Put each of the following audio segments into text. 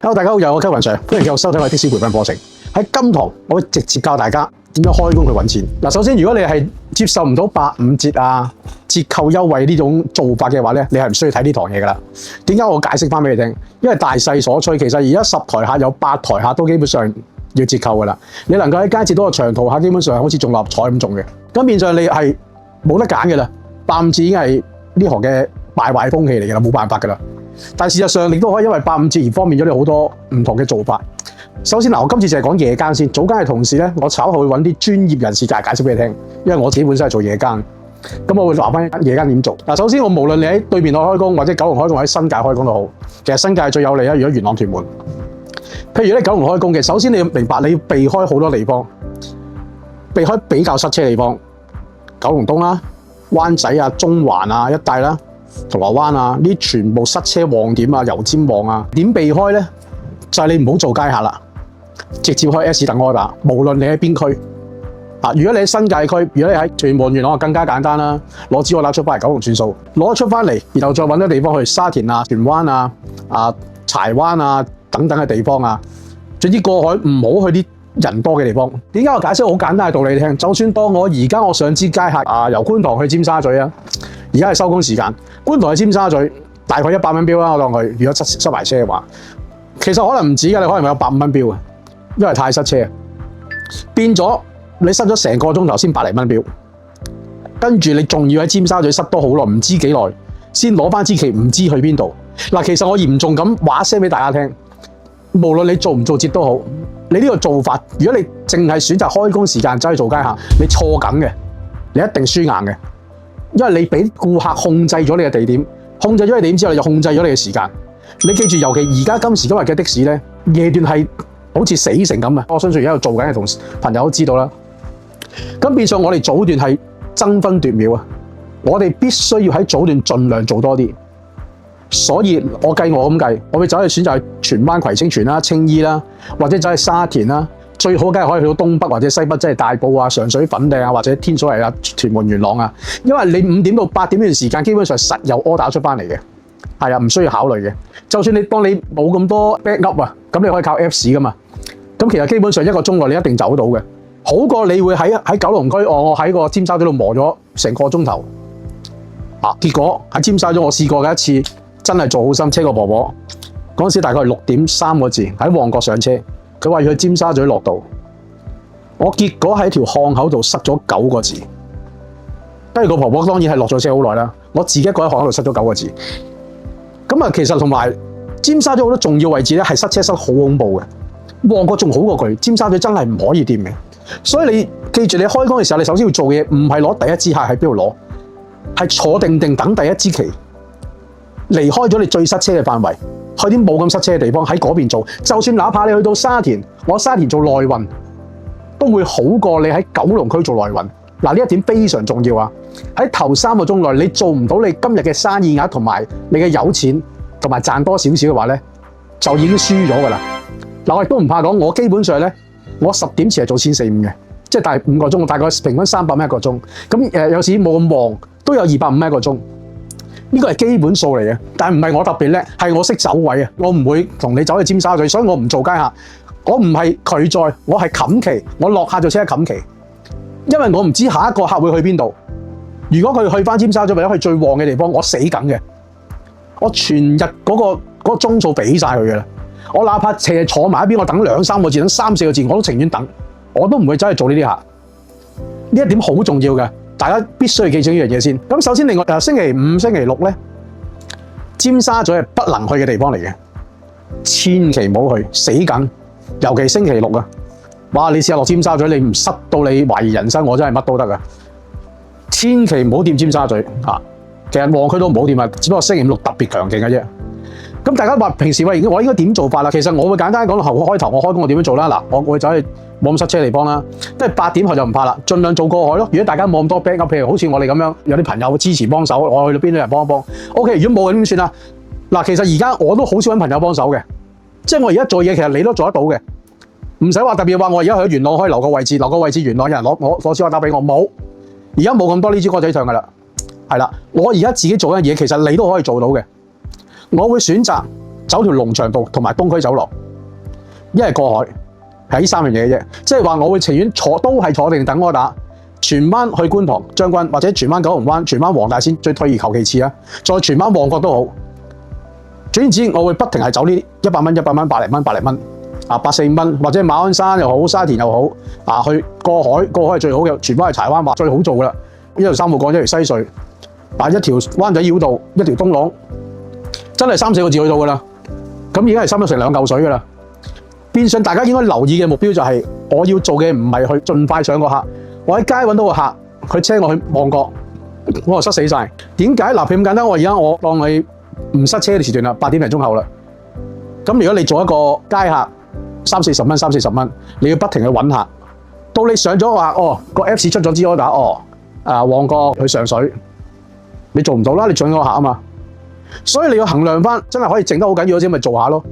Hello， 大家好，又係我 Kevin Sir，歡迎繼續收睇我的士培訓課程。喺今堂我會直接教大家點樣開工去揾錢。嗱，首先如果你係接受唔到85折啊、折扣優惠呢種做法嘅話咧，你係唔需要睇呢堂嘢噶啦。點解我解釋翻俾你聽？因為大勢所趨，其實而家10台客有8台客都基本上要折扣噶啦。你能夠喺街接到個長途客，基本上係好似中六合彩咁中嘅。咁變相你係冇得揀嘅啦。85折已經係呢行嘅敗壞風氣嚟噶啦，冇辦法噶啦。但事實上，你都可以因為85折而方便咗你好多唔同嘅做法。首先嗱，我今次就係講夜間先。早間嘅同事咧，我稍後會揾啲專業人士解釋俾你聽，因為我自己本身係做夜間，咁我會話翻夜間點做。嗱，首先我無論你喺對面海開工，或者九龍開工，或者新界開工都好，其實新界最有利啊。如果元朗屯門，譬如咧九龍開工嘅，首先你要明白你要避開好多地方，避開比較塞車嘅地方，九龍東啦、灣仔啊、中環啊一帶啦。銅鑼灣啊，呢全部塞車旺點啊，油尖旺啊，點避開呢？就係你唔好做街客啦，直接開 S 等 order，無論你喺邊區啊。如果你喺新界區，如果你喺屯門元朗，更加簡單啦，攞支我拿出翻嚟九龍算數，攞出翻嚟，然後再揾啲地方去沙田啊、荃灣啊、柴灣啊等等嘅地方啊。總之過海唔好去啲人多嘅地方。點解我解釋好簡單嘅道理你聽？就算當我而家我上支街客由觀塘去尖沙咀啊。而家係收工時間，觀塘去尖沙咀大概100蚊標啦，我當佢。如果塞埋車嘅話，其實可能唔止㗎，你可能有150蚊標嘅，因為太塞車，變咗你塞咗成個鐘頭先100零蚊標，跟住你仲要喺尖沙咀塞多好耐，唔知幾耐先攞翻支旗，唔知去邊度。嗱，其實我嚴重咁話聲俾大家聽，無論你做唔做節都好，你呢個做法，如果你淨係選擇開工時間走去做街客，你錯緊嘅，你一定輸硬嘅。因為你俾顧客控制咗你嘅地點，控制咗你地點之後，你就控制咗你嘅時間。你記住，尤其而家今時今日嘅的士咧，夜段係好似死城咁啊！我相信而家喺度做緊嘅同朋友都知道啦。咁變相我哋早段係爭分奪秒啊！我哋必須要喺早段盡量做多啲。所以我咁計，我會走去選擇去荃灣葵青荃啦、青衣啦，或者走去沙田啦。最好梗係可以去到東北或者西北，即係大埔啊、上水粉嶺啊，或者天水圍啊、屯門元朗啊。因為你5點到8點呢段時間，基本上實有 order 出翻嚟嘅，係啊，唔需要考慮嘅。就算當你冇咁多 backup 啊，咁你可以靠 Apps 噶嘛。咁其實基本上1個鐘內你一定走到嘅，好過你會喺九龍區我喺個尖沙咀度磨咗成個鐘頭啊。結果喺尖沙咀我試過嘅一次，真係做好心車個婆婆嗰陣時大概係6點3個字喺旺角上車。佢話要去尖沙咀落道，我結果喺條巷口度塞咗9個字，跟住個婆婆當然係落咗車好耐啦。我自己一個喺巷口度塞咗9個字，咁啊，其實同埋尖沙咀好多重要位置咧係塞車塞好恐怖嘅，旺角仲好過佢，尖沙咀真係唔可以掂嘅。所以你記住，你開工嘅時候，你首先要做嘅嘢唔係攞第一支客喺邊度攞，係坐定定等第一支旗，離開咗你最塞車嘅範圍。去啲冇咁塞車嘅地方喺嗰邊做，就算哪怕你去到沙田，我沙田做內運都會好過你喺九龍區做內運。嗱，呢一點非常重要啊！喺頭3個鐘內，你做唔到你今日嘅生意額同埋你嘅有錢同埋賺多少少嘅話咧，就已經輸咗㗎啦。嗱，我亦都唔怕講，我基本上咧，我10點前係做1450嘅，即係大5個鐘，大概平均300蚊一個鐘。咁有時冇咁忙，都有250蚊一個鐘。呢個係基本數嚟嘅，但唔係我特別叻，係我識走位啊！我唔會同你走去尖沙咀，所以我唔做街客。我唔係拒載，我係冚旗，我落客就即刻冚旗，因為我唔知下一個客會去邊度。如果佢去翻尖沙咀或者去最旺嘅地方，我死梗嘅。我全日嗰個鐘數俾晒佢嘅啦。我哪怕斜坐埋一邊，我等2、3個字，等3、4個字，我都情願等，我都唔會走去做呢啲客。呢一點好重要嘅。大家必須要記住呢樣嘢先。咁首先，另外星期5、星期6咧，尖沙咀係不能去嘅地方嚟嘅，千祈唔好去，死梗。尤其星期6啊，哇！你試下落尖沙咀，你唔塞到你懷疑人生，我真係乜都得噶。千祈唔好掂尖沙咀啊！其實旺區都唔好掂啊，只不過星期5、6特別強勁嘅啫。咁大家話平時我應該點做法啦？其實我會簡單講，開頭我開工我點樣做啦？嗱，我會走去冇咁塞車嘅地方啦，即係8點後就唔怕啦，盡量做過海咯。如果大家冇咁多 backup，譬如好似我哋咁樣，有啲朋友支持幫手，我去到邊都有人幫一幫。OK， 如果冇咁點算啊？嗱，其實而家我都好少揾朋友幫手嘅，即係我而家做嘢，其實你都做得到嘅，唔使話特別話我而家去元朗可以留個位置，元朗有人攞支歌打俾我冇。而家冇咁多呢支歌仔唱噶啦，係啦，我而家自己做緊嘢，其實你都可以做到嘅。我會選擇走條龍翔道同埋東區走廊，一係過海，係呢3樣嘢啫。即係話我會情願都係坐定等柯打，荃灣去觀塘將軍，或者荃灣九龍灣、荃灣黃大仙，最退而求其次啊，再荃灣旺角都好。總言之，我會不停係走呢100蚊、100蚊、百零蚊、百零蚊啊，140蚊，或者馬鞍山又好，沙田又好啊，去過海係最好嘅，全部係柴灣話最好做噶啦。一條3號幹，一條西隧，啊，一條灣仔繞道，一條東廊，真係3、4個字去到噶啦。咁已經係收咗成2嚿水噶啦。變相大家應該留意嘅目標就係，我要做嘅唔係去盡快上個客，我喺街揾到個客，佢車我去旺角，我就塞死晒。點解？嗱，譬如咁簡單，我當你唔塞車嘅時段啦，8點零鐘後啦。咁如果你做一個街客，30-40蚊，30-40蚊，你要不停去揾客，到你上咗話，個 Apps 出咗支 order，旺角去上水，你做唔到啦，你搶咗個客啊嘛。所以你要衡量翻，真係可以整得好緊要先，咪做下咯。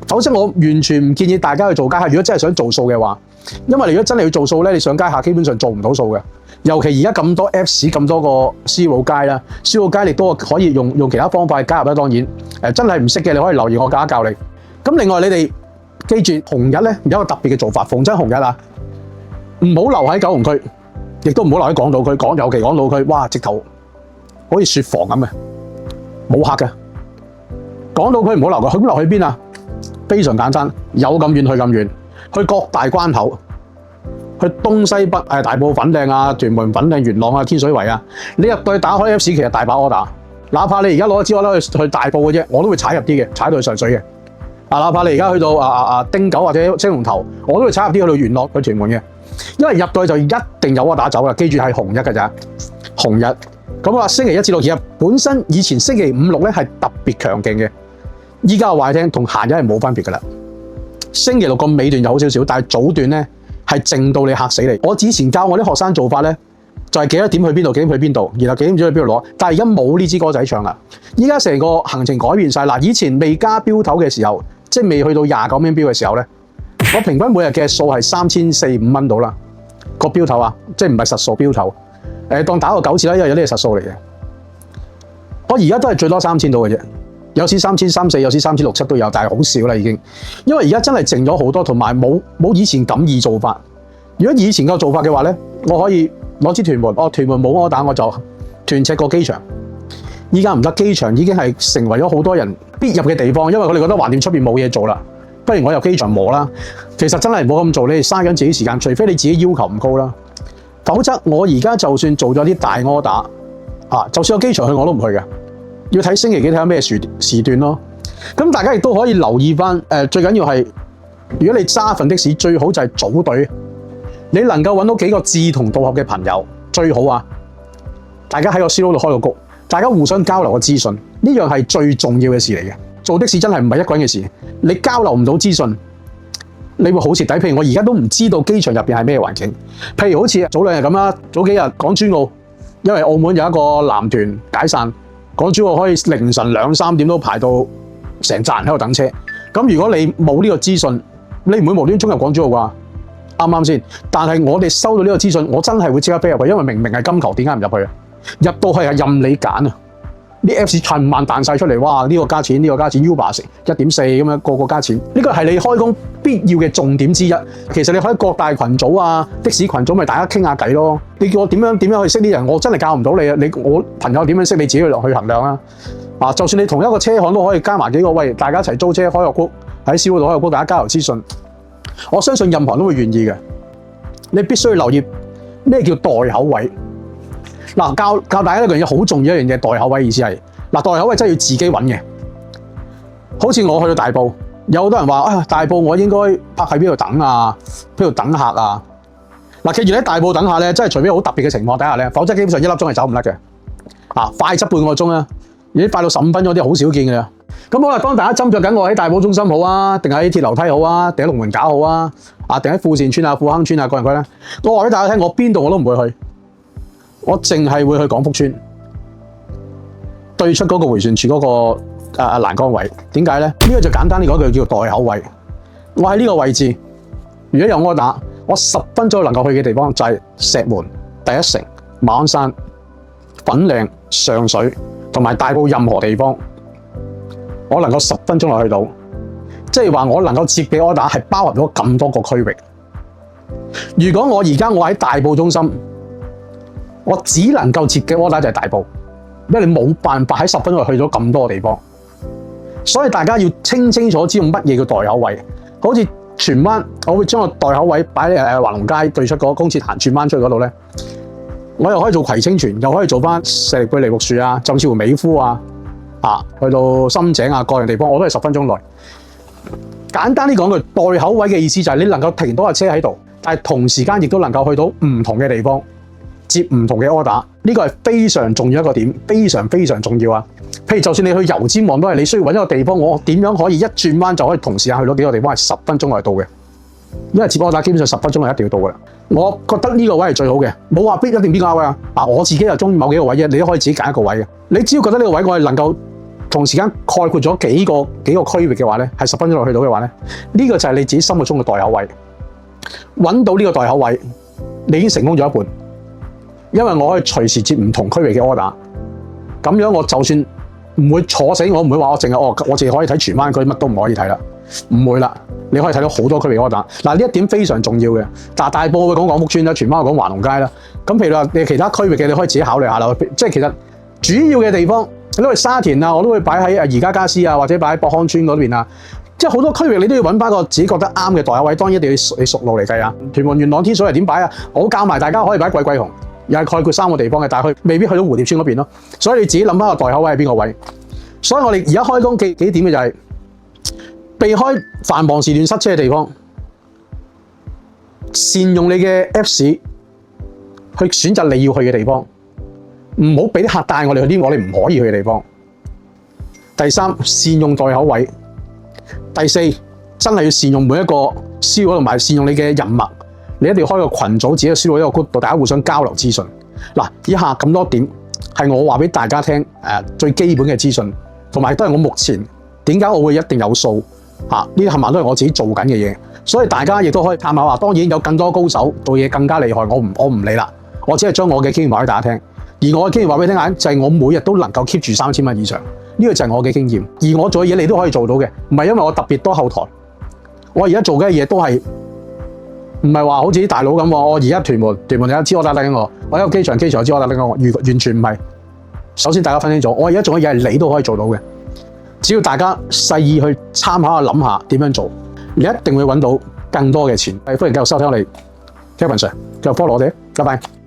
否則我完全唔建議大家去做街客。如果真係想做數嘅話，因為如果真係要做數咧，你上街客基本上做唔到數嘅。尤其而家咁多 Apps 咁多個師傅街啦，師傅街亦都可以用其他方法去加入啦。當然，真係唔識嘅你可以留意我教你。咁另外你哋記住紅日咧有一個特別嘅做法，逢真紅日啊，唔好留喺九龍區，亦都唔好留喺港島區。尤其港島區，哇，直頭好似雪房咁嘅，冇客嘅。港島區唔好留嘅，咁留去邊啊？非常簡單，有咁遠去咁遠，去各大關口。去東西北大埔粉嶺啊、屯門粉嶺、元朗啊、天水圍啊，你入到去打開 Apps 其實大把 order，哪怕你而家攞支 order去大埔嘅啫，我都會踩入啲嘅，踩到去上水嘅。哪怕你而家去到汀九或者青龍頭，我都會踩入啲去到元朗去屯門嘅，因為入到去就一定有 order走啦。記住係紅日㗎咋，紅日。咁我話星期1至6日本身以前星期5、6咧係特別強勁嘅，依家話你聽同閒日係冇分別㗎啦。星期6個尾段就好少少，但係早段咧，係靜到你嚇死你！我之前教我啲學生做法咧，就係幾多點去邊度，幾點去邊度，然後幾點鐘去邊度攞。但係而家冇呢支歌仔唱啦，依家成個行程改變晒。嗱，以前未加標頭嘅時候，即係未去到29蚊標嘅時候咧，我平均每日嘅數係3400-3500蚊到啦。個標頭啊，即係唔係實數標頭。當打個9次啦，因為有啲係實數嚟嘅。我而家都係最多3000到嘅啫。有時3300-3400，有時3600-3700都有，但係好少啦已經。因為而家真係靜咗好多，同埋冇以前咁易做法。如果以前個做法嘅話咧，我可以攞支屯門，屯門冇柯打我就屯赤個機場。依家唔得，機場已經係成為咗好多人必入嘅地方，因為佢哋覺得橫掂出邊冇嘢做啦，不如我入機場磨啦。其實真係唔好咁做，你哋嘥緊自己時間，除非你自己要求唔高啦。否則我而家就算做咗啲大柯打，就算有機場去我都唔去嘅。要睇星期幾睇下咩時段咯。咁大家亦都可以留意翻，最緊要係如果你揸份的士，最好就係組隊，你能夠揾到幾個志同道合嘅朋友最好啊！大家喺個 C-Road 度開個局，大家互相交流個資訊，呢樣係最重要嘅事嚟嘅。做的士真係唔係一個人嘅事，你交流唔到資訊，你會好蝕底。譬如我而家都唔知道機場入邊係咩環境，譬如好似早2日咁啦，早幾日港珠澳，因為澳門有一個男團解散。港珠澳可以凌晨2、3點都排到成扎人喺度等車。咁如果你冇呢個資訊，你唔會無端衝入港珠澳啩？啱唔啱先？但係我哋收到呢個資訊，我真係會即刻飛入去，因為明明係金球，點解唔入去啊？入到去係任你揀啊！啲 Apps 尋晚彈晒出嚟，哇！呢個加錢，呢個加錢 ，Uber 成1.4咁樣，個個加錢。呢個係你開工必要嘅重點之一。其實你可以各大群組啊，的士群組咪大家傾下偈咯。你叫我點樣去識啲人，我真係教唔到你啊！我朋友點樣識，你自己去衡量啊。就算你同一個車行都可以加埋幾個，喂，大家一齊租車開個 group，喺 C-Road 度開個 group，大家交流資訊。我相信任何人都會願意嘅。你必須要留意咩叫代口位。嗱，教大家一樣嘢好重要一樣嘢，代口位意思係代口位真係要自己揾嘅。好似我去到大埔，有好多人話大埔我應該泊喺邊度等啊？邊度等客啊？記住喺大埔等客咧，真係除非好特別嘅情況底下咧，否則基本上1粒鐘係走唔甩嘅。快則半個鐘啊，已經快到15分鐘啲好少見嘅啦。咁好啦，當大家斟酌緊我喺大埔中心好啊，定喺鐵樓梯好啊，定喺龍門架好啊，定喺富善村啊、富亨村啊，各人區咧，我話俾大家聽，我邊度我都唔會去。我淨係會去廣福村對出嗰個迴旋處嗰個欄杆位。點解咧？呢個就簡單啲講句叫代口位。我喺呢個位置，如果有柯打，我10分鐘能夠去嘅地方就係石門、第一城、馬鞍山、粉嶺、上水同埋大埔任何地方。我能夠10分鐘內去到，即係話我能夠接嘅 order 係包含咗咁多個區域。如果我而家我喺大埔中心，我只能夠接嘅 order 就係大埔，因為你冇辦法喺10分鐘內去咗咁多個地方。所以大家要清楚知道乜嘢叫代口位。好似荃灣，我會將個代口位擺喺華龍街對出嗰個公廁行轉彎出去嗰度咧，我又可以做葵青荃，又可以做翻石籬背梨木樹啊，甚至乎美孚啊，去到深井啊，各樣地方我都係10分鐘內。簡單啲講句，代口位嘅意思就係你能夠停多架車喺度，但係同時間亦都能夠去到唔同嘅地方，接唔同嘅 order。呢個係非常重要一個點，非常重要啊！譬如就算你去油尖旺都係，你需要揾一個地方，我點樣可以一轉彎就可以同時間去到幾個地方係10分鐘內到嘅？因為接 order基本上10分鐘係一定要到㗎啦。我覺得呢個位係最好嘅，冇話一定邊個位啊！我自己就中意某幾個位嘅，你都可以自己揀一個位嘅。你只要覺得呢個位我係能夠同時間概括咗幾個區域嘅話咧，係10分鐘內去到嘅話咧，呢個就係你自己心目中嘅代口位。揾到呢個代口位，你已經成功咗一半，因為我可以隨時接唔同區域嘅 order。咁樣我就算唔會坐死我，唔會話我淨係可以睇荃灣區，乜都唔可以睇啦，唔會啦。你可以睇到好多區域 order。嗱，呢一點非常重要嘅。但大埔會講廣福村啦，荃灣會講華龍街啦。咁譬如話你其他區域嘅，你可以自己考慮下啦。即係其實主要嘅地方，你都去沙田啊，我都會擺喺宜家家私啊，或者擺喺博康村嗰邊啊。即係好多區域你都要揾翻個自己覺得啱嘅代口位，當然一定要你熟路嚟計啊。屯門元朗天水圍點擺啊？我教埋大家可以擺貴貴紅，又係概括3個地方嘅，但係佢未必去到蝴蝶村嗰邊咯。所以你自己諗翻個代口位係邊個位。所以我哋而家開工幾點嘅就係避開繁忙時段塞車嘅地方，善用你嘅 Apps 去選擇你要去嘅地方，唔好俾啲客帶我哋去啲我哋唔可以去嘅地方。第3，善用代口位。第4，真係要善用每一個輸入同埋善用你嘅人脈，你一定要開個群組，自己輸入一個 group 度，大家互相交流資訊。嗱，以下咁多點係我話俾大家聽，最基本嘅資訊，同埋都係我目前點解我會一定有數呢啲冚唪唥都係我自己做緊嘅嘢，所以大家亦都可以參考下。當然有更多高手做嘢更加厲害，我唔理啦，我只係將我嘅經驗話俾大家聽。而我嘅經驗話俾你聽就係我每日都能夠 keep 住3000蚊以上。呢個就係我嘅經驗，而我做嘅嘢你都可以做到嘅，唔係因為我特別多後台。我而家做嘅嘢都係唔係話好似啲大佬咁喎。我而家屯門有一支 order 緊我，我喺個機場有支 order 緊我，完全唔係。首先大家分清楚，我而家做嘅嘢係你都可以做到嘅，只要大家細意去參考下諗下點樣做，你一定會揾到更多嘅錢。歡迎繼續收聽我哋 Kevin Sir，繼續 follow 我哋，拜拜。